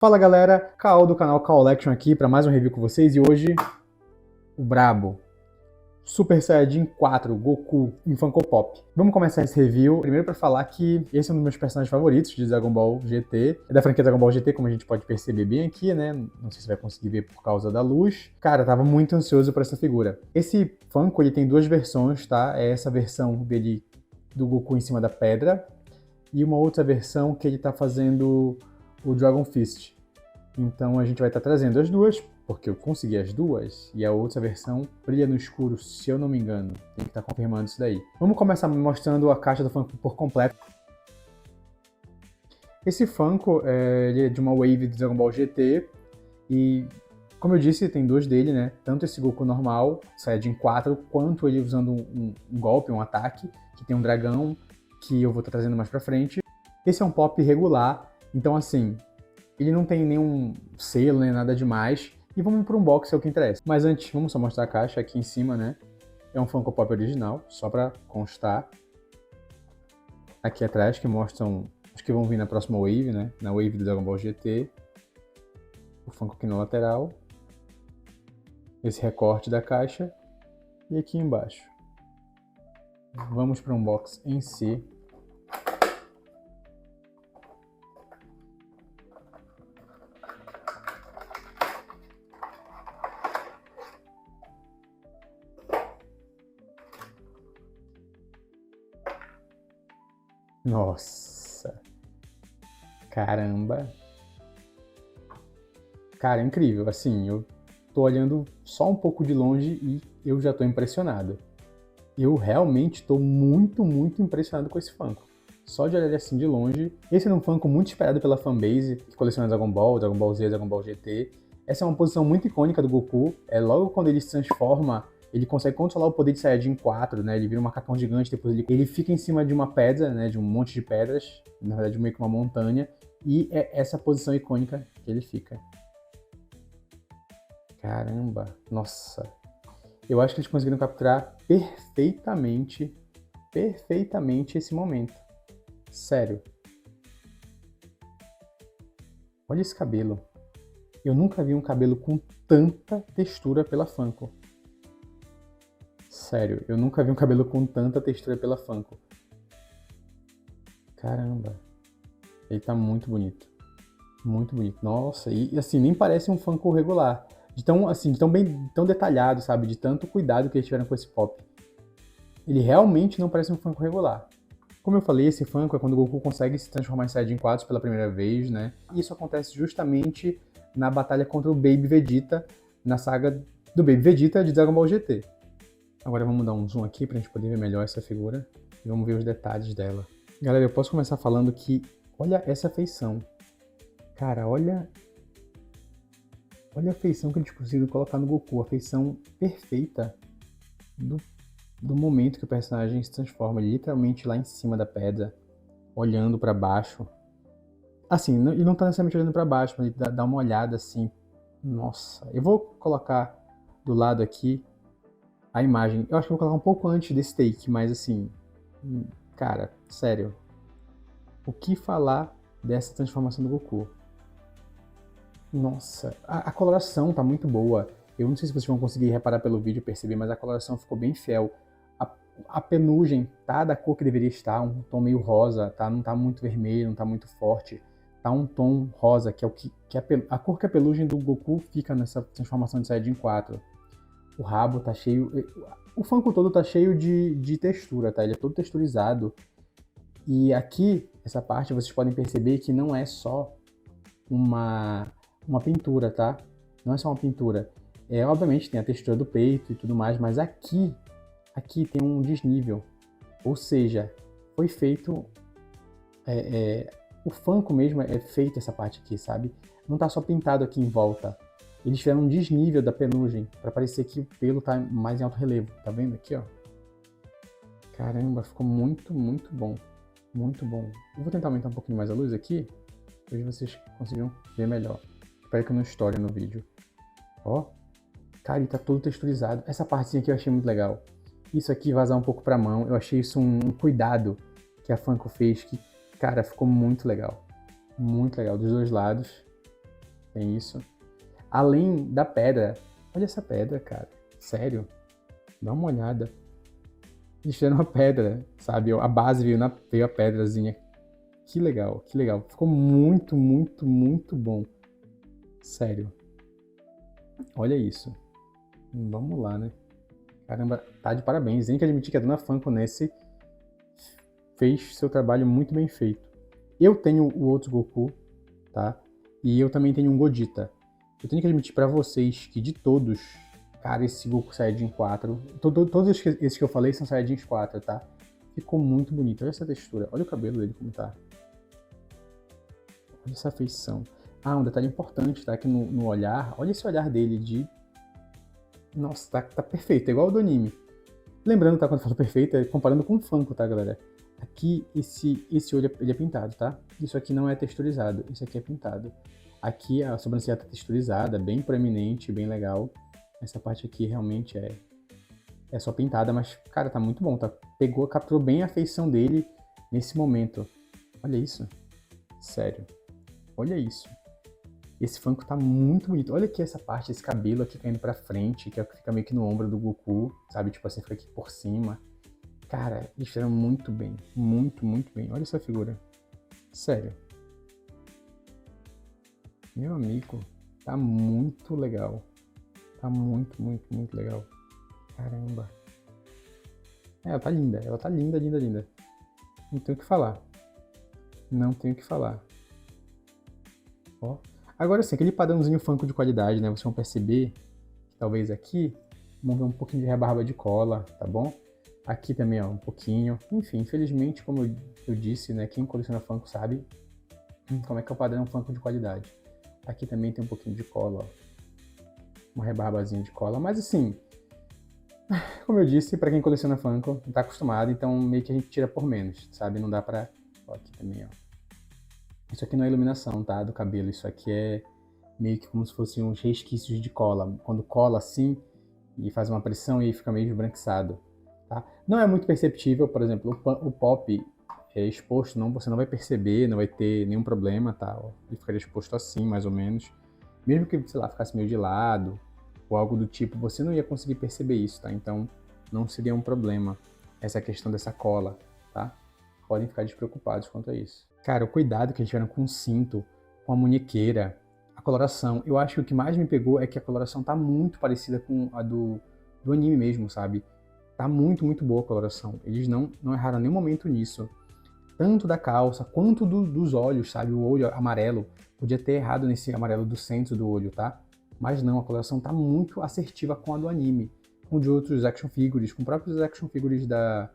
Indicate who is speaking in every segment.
Speaker 1: Fala galera, Kao do canal Kaolection aqui para mais um review com vocês e hoje o brabo Super Saiyajin 4 Goku em Funko Pop. Vamos começar esse review primeiro para falar que esse é um dos meus personagens favoritos de Dragon Ball GT, é da franquia Dragon Ball GT, como a gente pode perceber bem aqui, né? Não sei se vai conseguir ver por causa da luz. Cara, tava muito ansioso por essa figura. Esse Funko ele tem duas versões, tá? É essa versão dele do Goku em cima da pedra e uma outra versão que ele tá fazendo o Dragon Fist. Então a gente vai estar trazendo as duas, porque eu consegui as duas, e a outra versão brilha no escuro, se eu não me engano. Tem que estar confirmando isso daí. Vamos começar mostrando a caixa do Funko por completo. Esse Funko ele é de uma wave de Dragon Ball GT, e como eu disse, tem dois dele, né? Tanto esse Goku normal, Saiyajin 4, quanto ele usando um golpe, um ataque, que tem um dragão, que eu vou estar trazendo mais pra frente. Esse é um pop regular, então assim, ele não tem nenhum selo, nem nada demais. E vamos pro unboxing, é o que interessa. Mas antes, vamos só mostrar a caixa aqui em cima, né? É um Funko Pop original, só pra constar. Aqui atrás, que mostram, acho que vão vir na próxima wave, né? Na wave do Dragon Ball GT. O Funko aqui no lateral. Esse recorte da caixa. E aqui embaixo. Vamos pro unboxing em si. Nossa, caramba. Cara, é incrível. Assim, eu tô olhando só um pouco de longe e eu já tô impressionado. Eu realmente tô muito impressionado com esse Funko. Só de olhar ele assim de longe. Esse é um Funko muito esperado pela fanbase que coleciona Dragon Ball Z, Dragon Ball GT. Essa é uma posição muito icônica do Goku. Logo quando ele se transforma, ele consegue controlar o poder de Saiyajin 4, né? Ele vira um macacão gigante, depois ele fica em cima de uma pedra, né? De um monte de pedras, na verdade meio que uma montanha. E é essa posição icônica que ele fica. Caramba, nossa. Eu acho que eles conseguiram capturar perfeitamente esse momento. Sério. Olha esse cabelo. Eu nunca vi um cabelo com tanta textura pela Funko. Sério, eu nunca vi um cabelo com tanta textura pela Funko. Caramba. Ele tá muito bonito. Muito bonito. Nossa, e assim, nem parece um Funko regular. De tão, assim, tão detalhado, sabe? De tanto cuidado que eles tiveram com esse pop. Ele realmente não parece um Funko regular. Como eu falei, esse Funko é quando o Goku consegue se transformar em Saiyajin 4 pela primeira vez, né? E isso acontece justamente na batalha contra o Baby Vegeta, na saga do Baby Vegeta de Dragon Ball GT. Agora vamos dar um zoom aqui pra gente poder ver melhor essa figura e vamos ver os detalhes dela. Galera, eu posso começar falando que olha essa feição. Cara, olha a feição que eles conseguiram colocar no Goku, a feição perfeita do momento que o personagem se transforma, literalmente lá em cima da pedra, olhando pra baixo. Assim, ele não tá necessariamente olhando pra baixo, mas ele dá uma olhada assim. Nossa, eu vou colocar do lado aqui a imagem. Eu acho que eu vou colocar um pouco antes desse take, mas assim, cara, sério. O que falar dessa transformação do Goku? Nossa, a coloração tá muito boa. Eu não sei se vocês vão conseguir reparar pelo vídeo e perceber, mas a coloração ficou bem fiel. A penugem tá da cor que deveria estar, um tom meio rosa, tá? Não tá muito vermelho, não tá muito forte. Tá um tom rosa, que é a cor que a penugem do Goku fica nessa transformação de Saiyajin 4. O rabo tá cheio... O Funko todo tá cheio de textura, tá? Ele é todo texturizado. E aqui, essa parte, vocês podem perceber que não é só uma pintura, tá? Não é só uma pintura. Obviamente tem a textura do peito e tudo mais, mas aqui tem um desnível. Ou seja, foi feito... o Funko mesmo é feito essa parte aqui, sabe? Não tá só pintado aqui em volta. Eles fizeram um desnível da penugem, para parecer que o pelo tá mais em alto relevo. Tá vendo aqui, ó? Caramba, ficou muito bom. Muito bom. Eu vou tentar aumentar um pouquinho mais a luz aqui, para vocês consigam ver melhor. Espero que não estoure no vídeo. Ó, cara, ele tá todo texturizado. Essa partezinha aqui eu achei muito legal. Isso aqui vazar um pouco pra mão, eu achei isso um cuidado que a Funko fez, que, cara, ficou muito legal. Muito legal, dos dois lados. Tem isso. Além da pedra. Olha essa pedra, cara. Sério. Dá uma olhada. Eles fizeram uma pedra, sabe? A base veio a pedrazinha. Que legal, que legal. Ficou muito, muito, muito bom. Sério. Olha isso. Vamos lá, né? Caramba, tá de parabéns. Tem que admitir que a dona Funko nesse fez seu trabalho muito bem feito. Eu tenho o outro Goku, tá? E eu também tenho um Gogeta. Eu tenho que admitir pra vocês que de todos, cara, esse Goku Saiyajin 4, todos esses que eu falei são Saiyajins 4, tá? Ficou muito bonito. Olha essa textura. Olha o cabelo dele como tá. Olha essa feição. Ah, um detalhe importante, tá? Aqui no olhar. Olha esse olhar dele de... Nossa, tá perfeito. É igual ao do anime. Lembrando, tá? Quando eu falo perfeito, é comparando com o Funko, tá, galera? Aqui, esse olho ele é pintado, tá? Isso aqui não é texturizado. Isso aqui é pintado. Aqui a sobrancelha tá texturizada, bem proeminente, bem legal. Essa parte aqui realmente é só pintada, mas, cara, tá muito bom, tá? Capturou bem a feição dele nesse momento. Olha isso. Sério. Olha isso. Esse Funko tá muito bonito. Olha aqui essa parte, esse cabelo aqui caindo pra frente, que é o que fica meio que no ombro do Goku, sabe? Tipo assim, fica aqui por cima. Cara, eles fizeram muito bem. Muito, muito bem. Olha essa figura. Sério. Meu amigo, tá muito legal. Tá muito, muito, muito legal. Caramba. Ela tá linda. Ela tá linda, linda, linda. Não tenho o que falar. Não tenho o que falar. Ó. Agora sim, aquele padrãozinho Funko de qualidade, né? Vocês vão perceber que talvez aqui vamos ver um pouquinho de rebarba de cola, tá bom? Aqui também, ó, um pouquinho. Enfim, infelizmente, como eu disse, né? Quem coleciona Funko sabe como é que é o padrão Funko de qualidade. Aqui também tem um pouquinho de cola, ó. Uma rebarbazinha de cola. Mas assim, como eu disse, pra quem coleciona Funko, não tá acostumado, então meio que a gente tira por menos, sabe? Não dá pra... Ó, aqui também, ó. Isso aqui não é iluminação, tá? Do cabelo. Isso aqui é meio que como se fossem uns resquícios de cola. Quando cola assim e faz uma pressão e fica meio esbranquiçado, tá? Não é muito perceptível, por exemplo, o pop exposto, você não vai perceber, não vai ter nenhum problema, tá? Ele ficaria exposto assim, mais ou menos. Mesmo que, sei lá, ficasse meio de lado ou algo do tipo, você não ia conseguir perceber isso, tá? Então, não seria um problema essa questão dessa cola, tá? Podem ficar despreocupados quanto a isso. Cara, o cuidado que eles tiveram com o cinto, com a munhequeira, a coloração. Eu acho que o que mais me pegou é que a coloração tá muito parecida com a do anime mesmo, sabe? Tá muito, muito boa a coloração. Eles não erraram em nenhum momento nisso. Tanto da calça quanto dos olhos, sabe? O olho amarelo. Podia ter errado nesse amarelo do centro do olho, tá? Mas não, a coloração tá muito assertiva com a do anime. Com de outros action figures, com próprios action figures da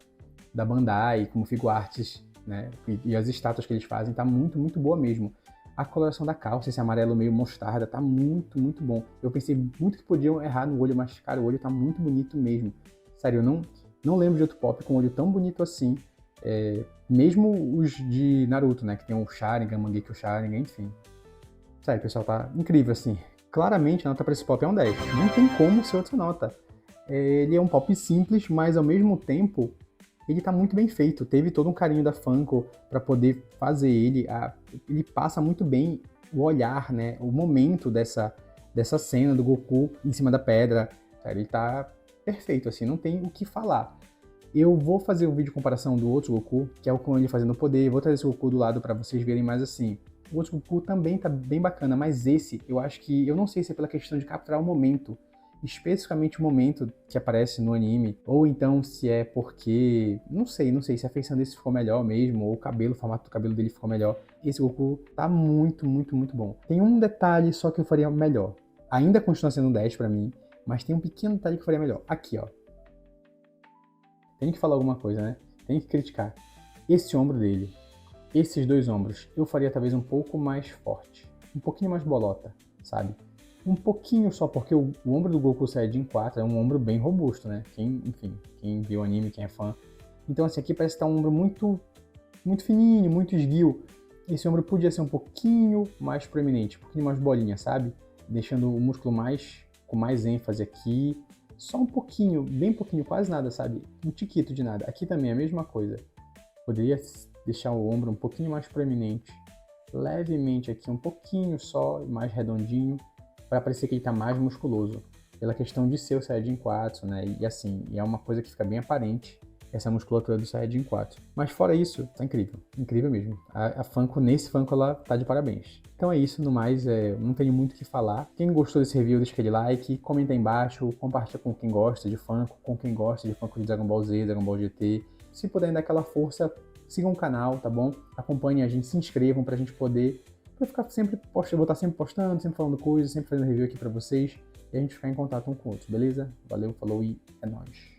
Speaker 1: Bandai, como figuarts, né? E as estátuas que eles fazem, tá muito, muito boa mesmo. A coloração da calça, esse amarelo meio mostarda, tá muito, muito bom. Eu pensei muito que podiam errar no olho, mas, cara, o olho tá muito bonito mesmo. Sério, eu não lembro de outro pop com um olho tão bonito assim. Mesmo os de Naruto, né? Que tem o Sharingan, Mangekyo Sharingan, enfim. Sério, pessoal, tá incrível, assim. Claramente, a nota pra esse pop é um 10. Não tem como ser outra nota. Ele é um pop simples, mas ao mesmo tempo ele tá muito bem feito. Teve todo um carinho da Funko para poder fazer ele. Ele passa muito bem o olhar, né? O momento dessa cena do Goku em cima da pedra. Ele tá perfeito, assim, não tem o que falar. Eu vou fazer um vídeo de comparação do outro Goku, que é o com ele fazendo o poder. Vou trazer esse Goku do lado para vocês verem mais assim. O outro Goku também tá bem bacana, mas esse, eu acho que... Eu não sei se é pela questão de capturar o momento, especificamente o momento que aparece no anime, ou então se é porque... Não sei se a feição desse ficou melhor mesmo, ou o formato do cabelo dele ficou melhor. Esse Goku tá muito, muito, muito bom. Tem um detalhe só que eu faria melhor. Ainda continua sendo um 10 pra mim, mas tem um pequeno detalhe que eu faria melhor. Aqui, ó. Tem que falar alguma coisa, né? Tem que criticar. Esse ombro dele, esses dois ombros, eu faria talvez um pouco mais forte. Um pouquinho mais bolota, sabe? Um pouquinho só, porque o ombro do Goku Saiyajin 4 é um ombro bem robusto, né? Quem viu o anime, quem é fã. Então, assim, aqui parece que tá um ombro muito, muito fininho, muito esguio. Esse ombro podia ser um pouquinho mais proeminente, um pouquinho mais bolinha, sabe? Deixando o músculo com mais ênfase aqui. Só um pouquinho, bem pouquinho, quase nada, sabe? Um tiquito de nada. Aqui também é a mesma coisa. Poderia deixar o ombro um pouquinho mais proeminente. levemente aqui, um pouquinho só, mais redondinho, para parecer que ele tá mais musculoso. Pela questão de ser o Saiyajin 4, né? E assim, é uma coisa que fica bem aparente, essa musculatura do Saiyajin 4. Mas fora isso, tá incrível. Incrível mesmo. A Funko, nesse Funko, ela tá de parabéns. Então é isso, no mais, não tenho muito o que falar. Quem gostou desse review, deixa aquele like, comenta aí embaixo, compartilha com quem gosta de Funko, com quem gosta de Funko de Dragon Ball Z, Dragon Ball GT. Se puderem dar aquela força, sigam o canal, tá bom? Acompanhem a gente, se inscrevam pra gente poder... Pra ficar sempre postando, eu vou estar sempre postando, sempre falando coisas, sempre fazendo review aqui pra vocês. E a gente ficar em contato um com o outro, beleza? Valeu, falou e é nóis.